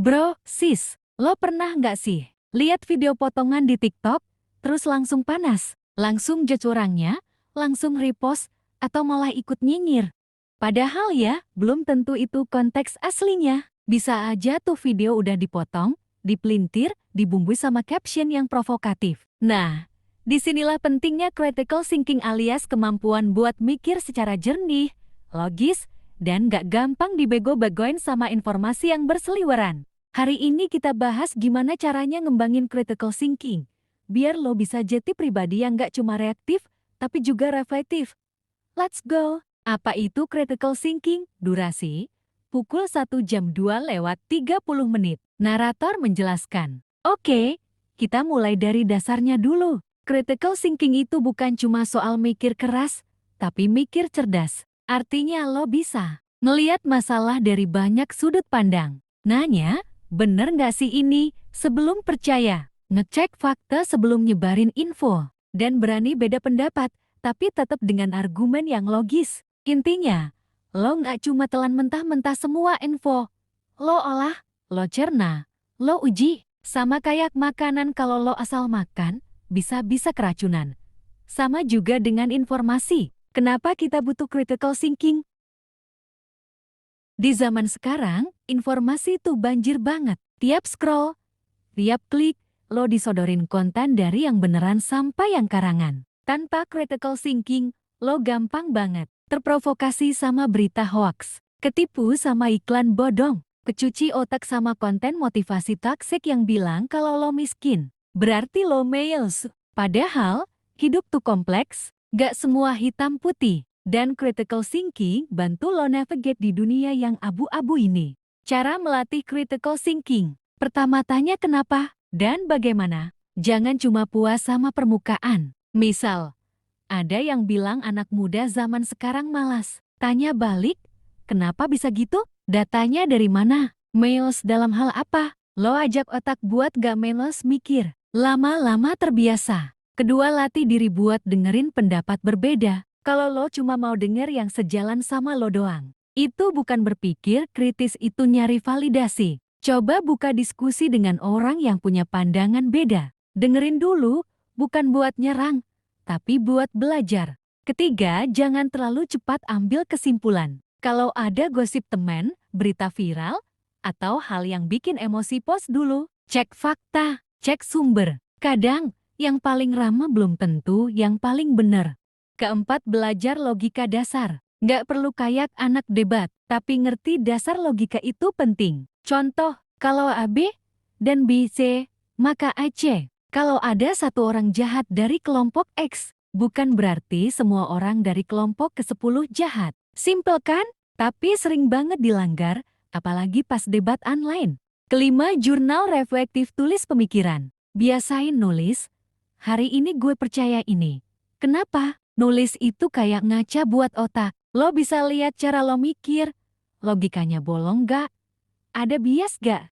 Bro, sis, lo pernah nggak sih lihat video potongan di TikTok, terus langsung panas, langsung judge orangnya, langsung repost, atau malah ikut nyinyir? Padahal ya, belum tentu itu konteks aslinya. Bisa aja tuh video udah dipotong, dipelintir, dibumbui sama caption yang provokatif. Nah, disinilah pentingnya critical thinking alias kemampuan buat mikir secara jernih, logis, dan gak gampang dibego-begoin sama informasi yang berseliweran. Hari ini kita bahas gimana caranya ngembangin critical thinking, biar lo bisa jadi pribadi yang gak cuma reaktif, tapi juga reflektif. Let's go! Apa itu critical thinking? Durasi, pukul 1 jam 2 lewat 30 menit. Narator menjelaskan. Oke, kita mulai dari dasarnya dulu. Critical thinking itu bukan cuma soal mikir keras, tapi mikir cerdas. Artinya lo bisa ngeliat masalah dari banyak sudut pandang. Nanya, bener nggak sih ini sebelum percaya? Ngecek fakta sebelum nyebarin info. Dan berani beda pendapat, tapi tetap dengan argumen yang logis. Intinya, lo nggak cuma telan mentah-mentah semua info. Lo olah, lo cerna, lo uji. Sama kayak makanan, kalau lo asal makan, bisa-bisa keracunan. Sama juga dengan informasi. Kenapa kita butuh critical thinking? Di zaman sekarang, informasi tuh banjir banget. Tiap scroll, tiap klik, lo disodorin konten dari yang beneran sampai yang karangan. Tanpa critical thinking, lo gampang banget terprovokasi sama berita hoaks, ketipu sama iklan bodong, kecuci otak sama konten motivasi toksik yang bilang kalau lo miskin, berarti lo males. Padahal, hidup tuh kompleks, gak semua hitam putih. Dan critical thinking bantu lo navigate di dunia yang abu-abu ini. Cara melatih critical thinking. Pertama, tanya kenapa dan bagaimana. Jangan cuma puas sama permukaan. Misal, ada yang bilang anak muda zaman sekarang malas. Tanya balik, kenapa bisa gitu? Datanya dari mana? Males dalam hal apa? Lo ajak otak buat gak males mikir. Lama-lama terbiasa. Kedua, latih diri buat dengerin pendapat berbeda. Kalau lo cuma mau denger yang sejalan sama lo doang, itu bukan berpikir kritis, itu nyari validasi. Coba buka diskusi dengan orang yang punya pandangan beda. Dengerin dulu, bukan buat nyerang, tapi buat belajar. Ketiga, jangan terlalu cepat ambil kesimpulan. Kalau ada gosip temen, berita viral, atau hal yang bikin emosi, pause dulu. Cek fakta, cek sumber. Kadang, yang paling ramah belum tentu yang paling benar. Keempat, belajar logika dasar. Nggak perlu kayak anak debat, tapi ngerti dasar logika itu penting. Contoh, kalau A B dan B C, maka A C. Kalau ada satu orang jahat dari kelompok X, bukan berarti semua orang dari kelompok ke-10 jahat. Simple kan? Tapi sering banget dilanggar, apalagi pas debat online. Kelima, jurnal reflektif, tulis pemikiran. Biasain nulis, hari ini gue percaya ini. Kenapa? Nulis itu kayak ngaca buat otak. Lo bisa lihat cara lo mikir. Logikanya bolong gak? Ada bias gak?